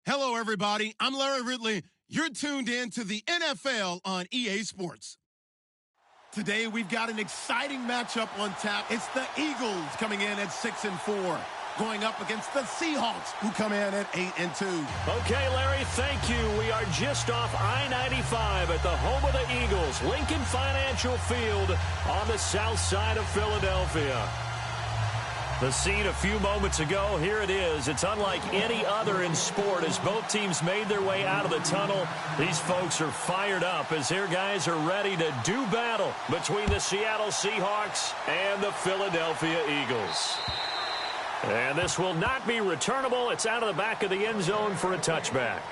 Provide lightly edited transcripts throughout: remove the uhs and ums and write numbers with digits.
Hello, everybody. I'm Larry Ridley. You're tuned in to the NFL on EA Sports. Today, we've got an exciting matchup on tap. It's the Eagles coming in at 6-4, going up against the Seahawks, who come in at 8-2. Okay, Larry, thank you. We are just off I-95 at the home of the Eagles, Lincoln Financial Field on the south side of Philadelphia. The scene a few moments ago, here it is. It's unlike any other in sport as both teams made their way out of the tunnel. These folks are fired up as their guys are ready to do battle between the Seattle Seahawks and the Philadelphia Eagles. And this will not be returnable. It's out of the back of the end zone for a touchback.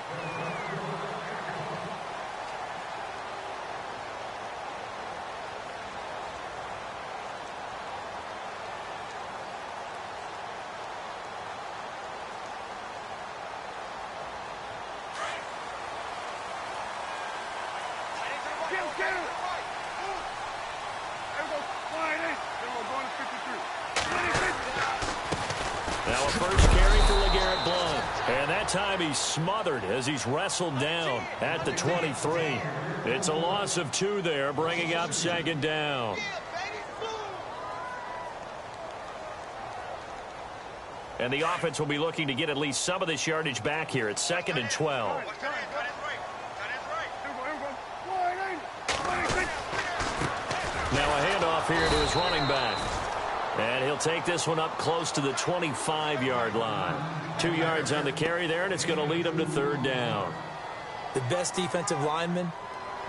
Now a first carry for LeGarrette Blount. And that time he's smothered as he's wrestled down at the 23. It's a loss of 2 there, bringing up second down. And the offense will be looking to get at least some of this yardage back here. It's 2nd and 12. Now a handoff here to his running back. And he'll take this one up close to the 25-yard line. 2 yards on the carry there, and it's going to lead him to 3rd down. The best defensive linemen,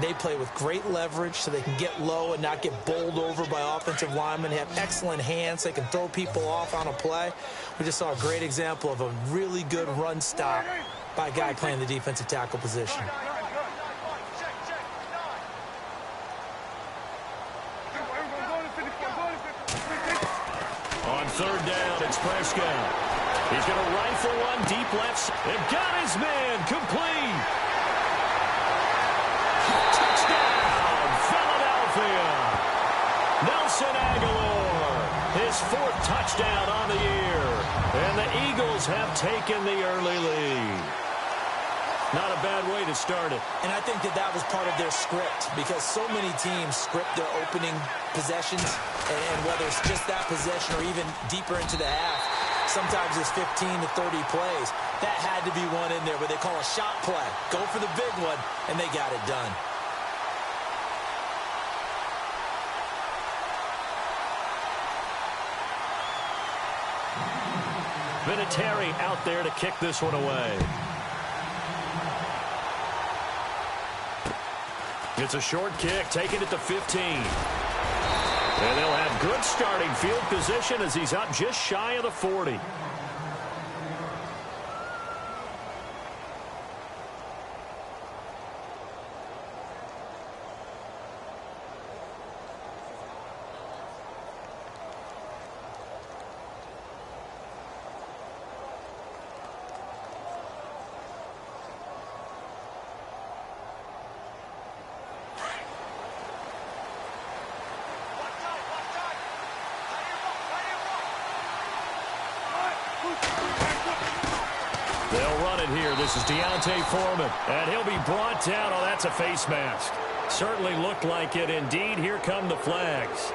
they play with great leverage so they can get low and not get bowled over by offensive linemen. They have excellent hands. They can throw people off on a play. We just saw a great example of a really good run stop by a guy playing the defensive tackle position. On 3rd down, it's Prescott. He's going to rifle one deep left. And got his man complete. Touchdown, Philadelphia. Nelson Aguilar, his 4th touchdown on the year. And the Eagles have taken the early lead. Not a bad way to start it. And I think that was part of their script because so many teams script their opening possessions, and whether it's just that possession or even deeper into the half, sometimes it's 15 to 30 plays. That had to be one in there where they call a shot play. Go for the big one, and they got it done. Vinatieri out there to kick this one away. It's a short kick, taking it to 15. And they'll have good starting field position as he's up just shy of the 40. They'll run it here. This is Deontay Foreman, and he'll be brought down. Oh, that's a face mask. Certainly looked like it. Indeed, here come the flags.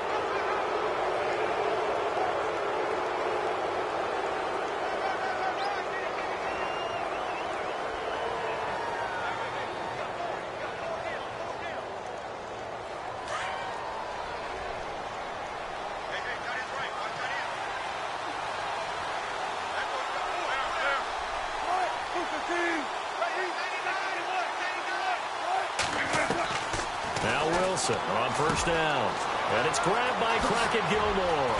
Now Wilson on 1st down. And it's grabbed by Crockett Gilmore.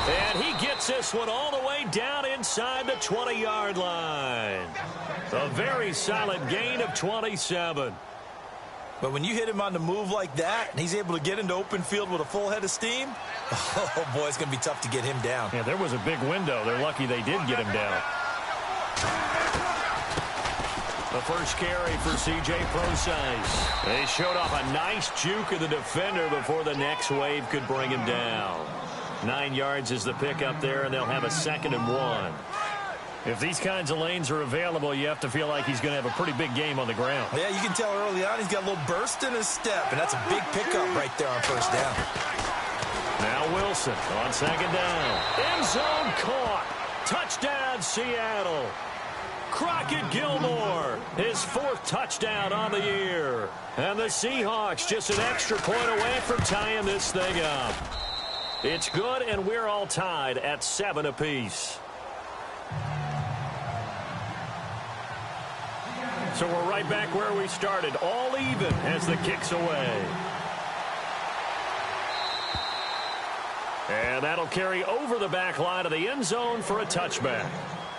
And he gets this one all the way down inside the 20-yard line. A very solid gain of 27. But when you hit him on the move like that, and he's able to get into open field with a full head of steam, oh, boy, it's going to be tough to get him down. Yeah, there was a big window. They're lucky they did get him down. The first carry for C.J. Prosise. They showed off a nice juke of the defender before the next wave could bring him down. 9 yards is the pickup there, and they'll have a 2nd and 1. If these kinds of lanes are available, you have to feel like he's going to have a pretty big game on the ground. Yeah, you can tell early on he's got a little burst in his step, and that's a big pickup right there on first down. Now Wilson on second down. End zone caught. Touchdown, Seattle. Crockett Gilmore, his 4th touchdown on the year. And the Seahawks just an extra point away from tying this thing up. It's good, and we're all tied at 7 apiece. So we're right back where we started, all even as the kick's away. And that'll carry over the back line of the end zone for a touchback.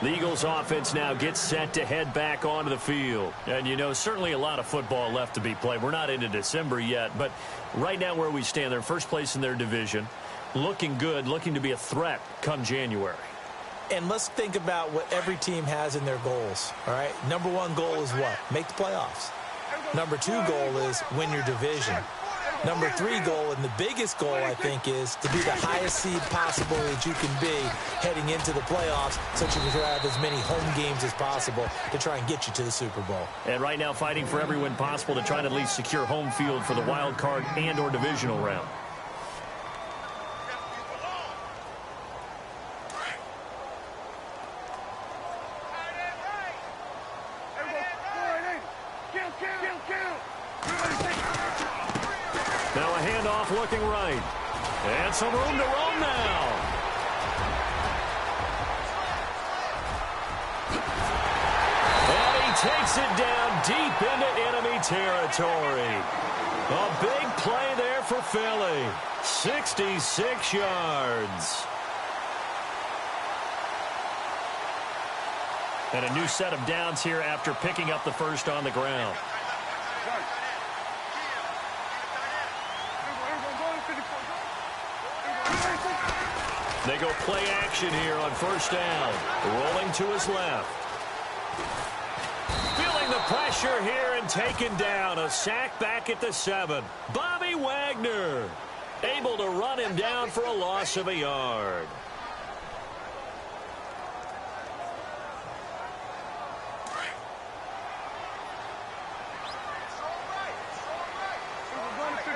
The Eagles offense now gets set to head back onto the field. And, you know, certainly a lot of football left to be played. We're not into December yet, but right now where we stand, they're in first place in their division. Looking good, looking to be a threat come January. And let's think about what every team has in their goals, all right? Number 1 goal is what? Make the playoffs. Number 2 goal is win your division. Number 3 goal, and the biggest goal, I think, is to be the highest seed possible that you can be heading into the playoffs, so you can have as many home games as possible to try and get you to the Super Bowl. And right now fighting for every win possible to try to at least secure home field for the wild card and or divisional round. Now a handoff looking right. And some room to roam now. And he takes it down deep into enemy territory. A big play there for Philly. 66 yards. And a new set of downs here after picking up the first on the ground. They go play action here on first down. Rolling to his left. Feeling the pressure here and taken down. A sack back at the 7. Bobby Wagner able to run him down for a loss of a yard.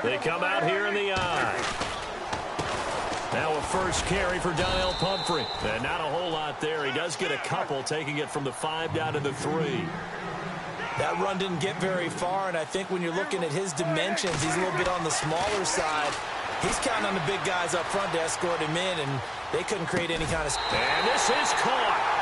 They come out here in the eye. Now a first carry for Donnell Pumphrey. And not a whole lot there. He does get a couple, taking it from the 5 down to the 3. That run didn't get very far, and I think when you're looking at his dimensions, he's a little bit on the smaller side. He's counting on the big guys up front to escort him in, and they couldn't create any kind of... And this is caught.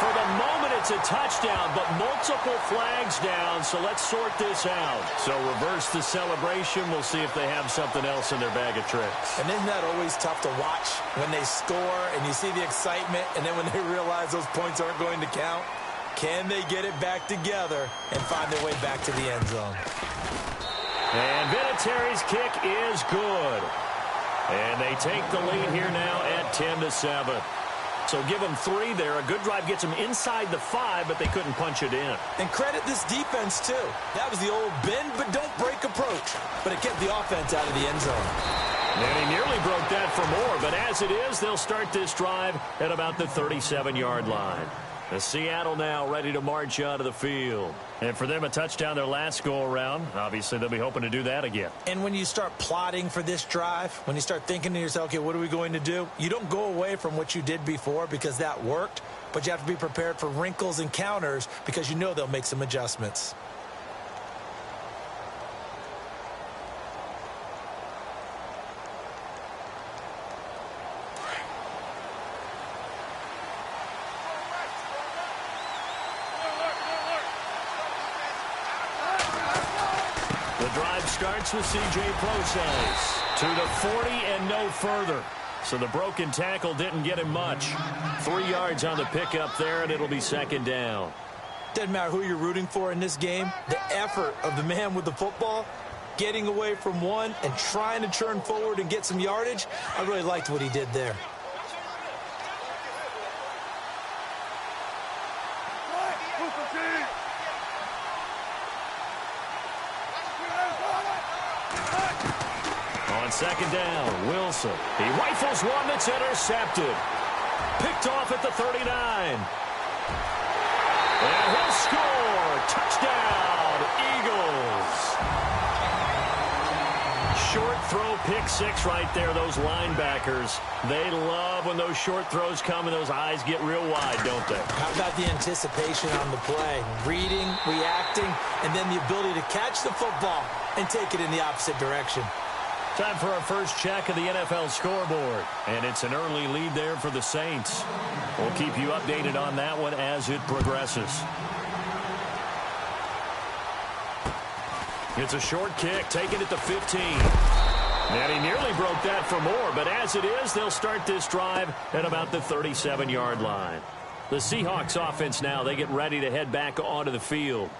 For the moment, it's a touchdown, but multiple flags down, so let's sort this out. So reverse the celebration. We'll see if they have something else in their bag of tricks. And isn't that always tough to watch when they score and you see the excitement, and then when they realize those points aren't going to count? Can they get it back together and find their way back to the end zone? And Vinatieri's kick is good. And they take the lead here now at 10-7. So give them 3 there. A good drive gets them inside the 5, but they couldn't punch it in. And credit this defense, too. That was the old bend but don't break approach. But it kept the offense out of the end zone. And he nearly broke that for more. But as it is, they'll start this drive at about the 37-yard line. The Seattle now ready to march out of the field. And for them, a touchdown their last go-around. Obviously, they'll be hoping to do that again. And when you start plotting for this drive, when you start thinking to yourself, okay, what are we going to do? You don't go away from what you did before because that worked, but you have to be prepared for wrinkles and counters because you know they'll make some adjustments. Starts with C.J. Process to the 40 and no further. So the broken tackle didn't get him much. 3 yards on the pickup there, and it'll be second down. Doesn't matter who you're rooting for in this game. The effort of the man with the football, getting away from one and trying to turn forward and get some yardage, I really liked what he did there. On second down, Wilson. He rifles one that's intercepted. Picked off at the 39. And he'll score. Touchdown, Eagles. Short throw, pick six right there, those linebackers. They love when those short throws come and those eyes get real wide, don't they? How about the anticipation on the play? Reading, reacting, and then the ability to catch the football and take it in the opposite direction. Time for our first check of the NFL scoreboard. And it's an early lead there for the Saints. We'll keep you updated on that one as it progresses. It's a short kick, taking it to 15. And he nearly broke that for more, but as it is, they'll start this drive at about the 37-yard line. The Seahawks offense now, they get ready to head back onto the field.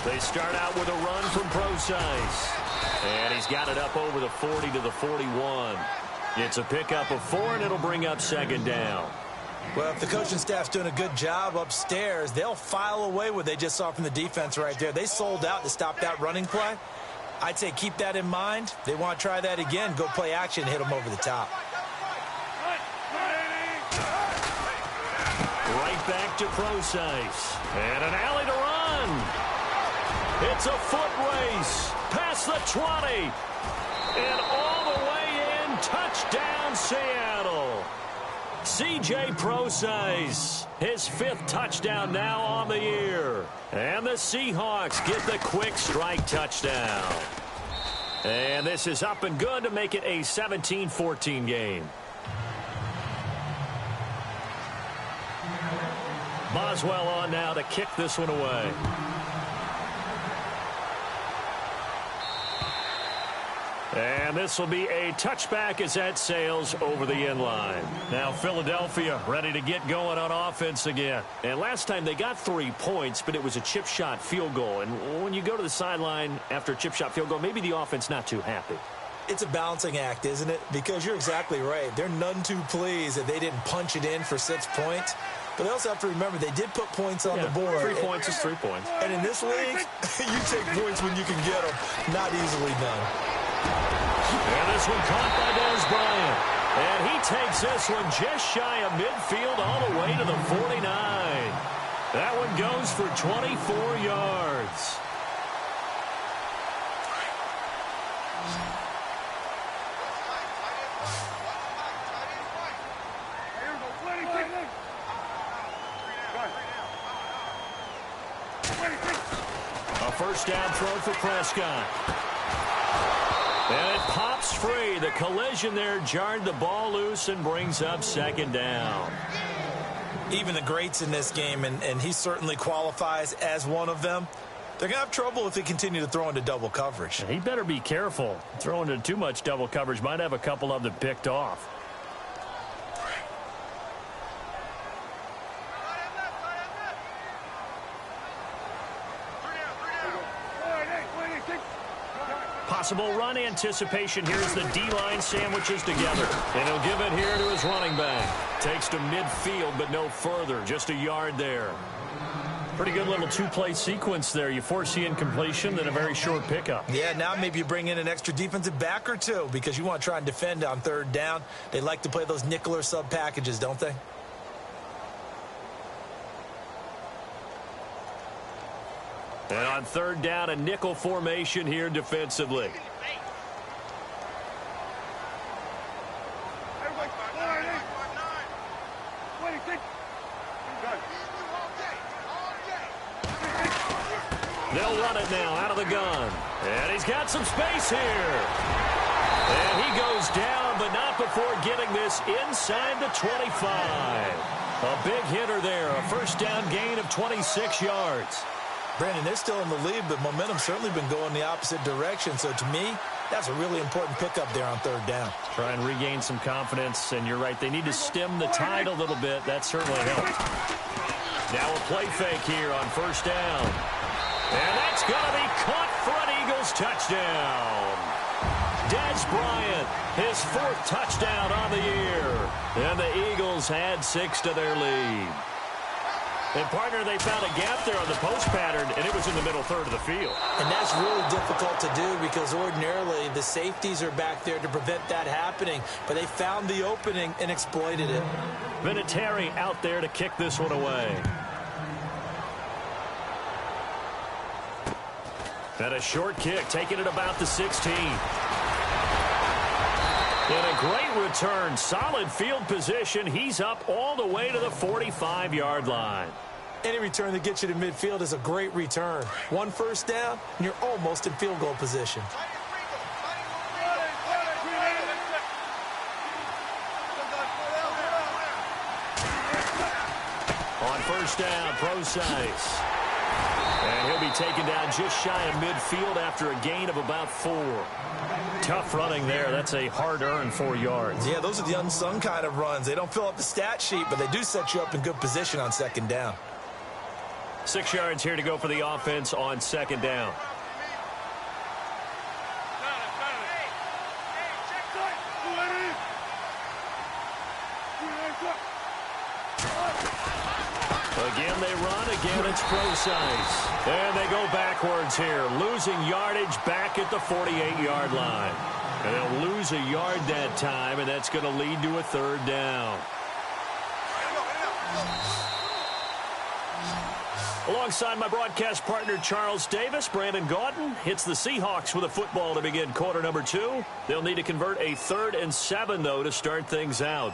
They start out with a run from Procise. And he's got it up over the 40 to the 41. It's a pickup of 4, and it'll bring up second down. Well, if the coaching staff's doing a good job upstairs, they'll file away what they just saw from the defense right there. They sold out to stop that running play. I'd say keep that in mind. They want to try that again. Go play action and hit them over the top. Right back to Procise. And an alley to run. It's a foot race. Past the 20. And all the way in. Touchdown, Seattle. C.J. Procise, his 5th touchdown now on the year. And the Seahawks get the quick strike touchdown. And this is up and good to make it a 17-14 game. Boswell on now to kick this one away. And this will be a touchback as that sails over the end line. Now Philadelphia ready to get going on offense again. And last time they got 3 points, but it was a chip shot field goal. And when you go to the sideline after a chip shot field goal, maybe the offense not too happy. It's a balancing act, isn't it? Because you're exactly right. They're none too pleased that they didn't punch it in for 6 points. But they also have to remember they did put points on the board. 3 points is 3 points. And in this league, you take points when you can get them. Not easily done. And this one caught by Dez Bryant. And he takes this one just shy of midfield all the way to the 49. That one goes for 24 yards. A first down throw for Prescott. And it pops free. The collision there jarred the ball loose and brings up second down. Even the greats in this game, and he certainly qualifies as one of them, they're going to have trouble if they continue to throw into double coverage. He better be careful. Throwing into too much double coverage might have a couple of them picked off. Possible run anticipation here as the D-line sandwiches together. And he'll give it here to his running back. Takes to midfield, but no further. Just a yard there. Pretty good little 2-play sequence there. You foresee incompletion, then a very short pickup. Yeah, now maybe you bring in an extra defensive back or two because you want to try and defend on third down. They like to play those nickel or sub packages, don't they? And on third down, a nickel formation here defensively. They'll run it now out of the gun. And he's got some space here. And he goes down, but not before getting this inside the 25. A big hitter there, a first down gain of 26 yards. Brandon, they're still in the lead, but momentum's certainly been going the opposite direction. So to me, that's a really important pickup there on third down. Try and regain some confidence, and you're right. They need to stem the tide a little bit. That certainly helped. Now a play fake here on first down. And that's going to be caught for an Eagles touchdown. Dez Bryant, his 4th touchdown on the year. And the Eagles add 6 to their lead. And, partner, they found a gap there on the post pattern, and it was in the middle third of the field. And that's really difficult to do because ordinarily the safeties are back there to prevent that happening. But they found the opening and exploited it. Vinatieri out there to kick this one away. And a short kick, taking it about the 16. And a great return, solid field position. He's up all the way to the 45-yard line. Any return that gets you to midfield is a great return. 1 first down, and you're almost in field goal position. On first down, Procise. And he'll be taken down just shy of midfield after a gain of about 4. Tough running there. That's a hard-earned 4 yards. Yeah, those are the unsung kind of runs. They don't fill up the stat sheet, but they do set you up in good position on second down. 6 yards here to go for the offense on second down. Again, they run. Again, it's Procise. And they go backwards here, losing yardage back at the 48-yard line. And they'll lose a yard that time, and that's going to lead to a third down. Alongside my broadcast partner, Charles Davis, Brandon Gaudin hits the Seahawks with a football to begin quarter number 2. They'll need to convert a 3rd and 7, though, to start things out.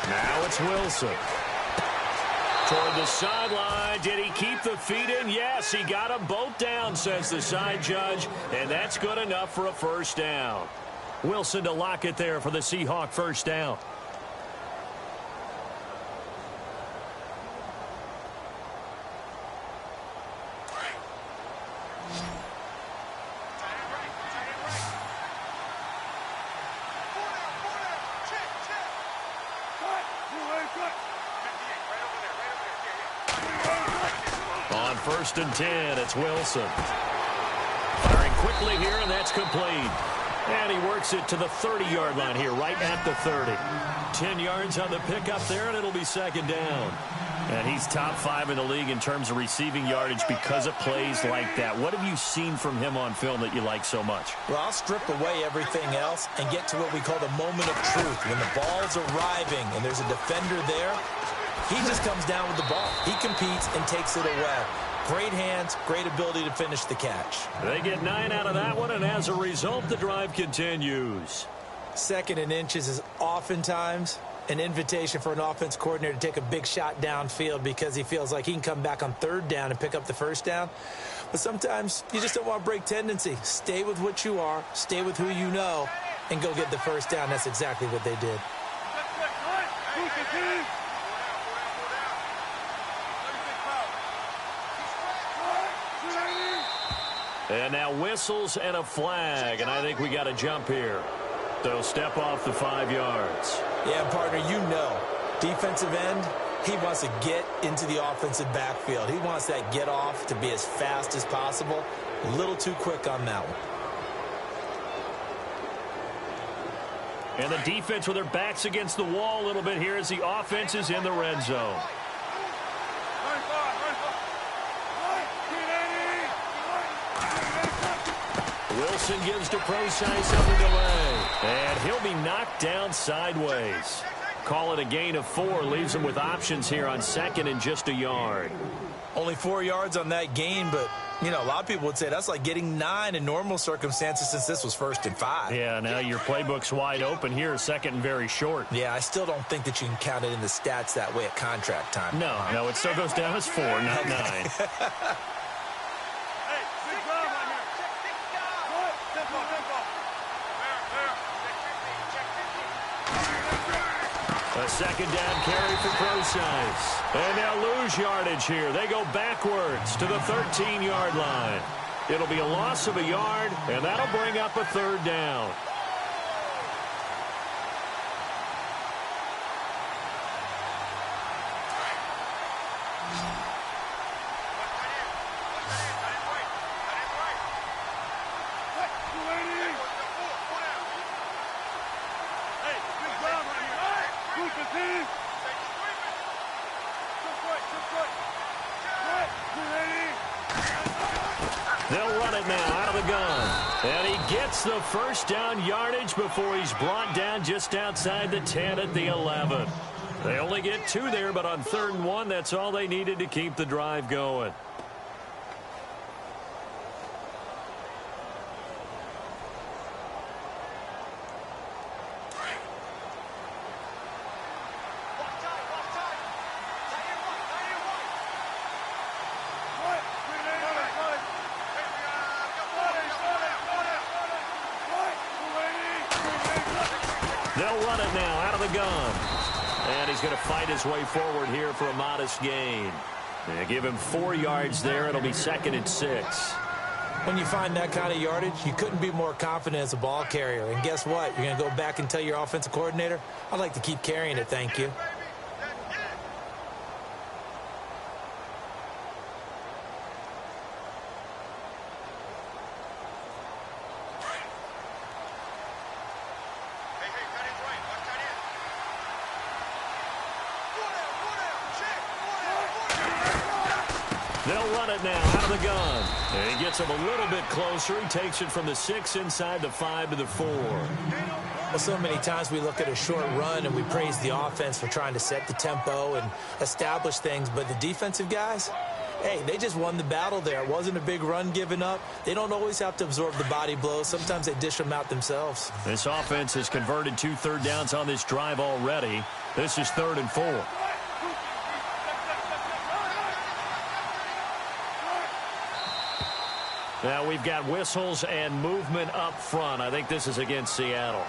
Now it's Wilson. Toward the sideline. Did he keep the feet in? Yes, he got them both down, says the side judge. And that's good enough for a first down. Wilson to lock it there for the Seahawk first down. On 1st and 10, it's Wilson. Firing quickly here, and that's complete. And he works it to the 30-yard line here, right at the 30. 10 yards on the pickup there, and it'll be second down. And he's top 5 in the league in terms of receiving yardage because of plays like that. What have you seen from him on film that you like so much? Well, I'll strip away everything else and get to what we call the moment of truth. When the ball's arriving and there's a defender there, he just comes down with the ball. He competes and takes it away. Great hands, great ability to finish the catch. They get 9 out of that one, and as a result, the drive continues. 2nd and inches is oftentimes an invitation for an offense coordinator to take a big shot downfield because he feels like he can come back on 3rd down and pick up the first down. But sometimes you just don't want to break tendency. Stay with what you are, stay with who you know, and go get the first down. That's exactly what they did. And now whistles and a flag, and I think we got a jump here. They'll step off the 5 yards. Yeah, partner, you know, defensive end, he wants to get into the offensive backfield. He wants that get off to be as fast as possible. A little too quick on that one. And the defense with their backs against the wall a little bit here as the offense is in the red zone. Wilson gives to Procise on the delay. And he'll be knocked down sideways. Call it a gain of 4. Leaves him with options here on 2nd and just a yard. Only 4 yards on that gain, but, you know, a lot of people would say that's like getting 9 in normal circumstances since this was 1st and 5. Yeah, now your playbook's wide open here, 2nd and very short. Yeah, I still don't think that you can count it in the stats that way at contract time. No, it still goes down as 4, not 9. A 2nd down carry for Procise. And they'll lose yardage here. They go backwards to the 13-yard line. It'll be a loss of a yard, and that'll bring up a 3rd down. They'll run it now out of the gun. And he gets the first down yardage before he's brought down just outside the 10 at the 11. They only get 2 there, but on 3rd and 1, that's all they needed to keep the drive going. They'll run it now out of the gun. And he's going to fight his way forward here for a modest gain. They give him 4 yards there. It'll be 2nd and 6. When you find that kind of yardage, you couldn't be more confident as a ball carrier. And guess what? You're going to go back and tell your offensive coordinator, I'd like to keep carrying it, thank you. They'll run it now out of the gun. And he gets him a little bit closer. He takes it from the 6 inside the 5 to the 4. Well, so many times we look at a short run and we praise the offense for trying to set the tempo and establish things. But the defensive guys, hey, they just won the battle there. It wasn't a big run given up. They don't always have to absorb the body blows. Sometimes they dish them out themselves. This offense has converted 2 third downs on this drive already. This is 3rd and 4. Now we've got whistles and movement up front. I think this is against Seattle.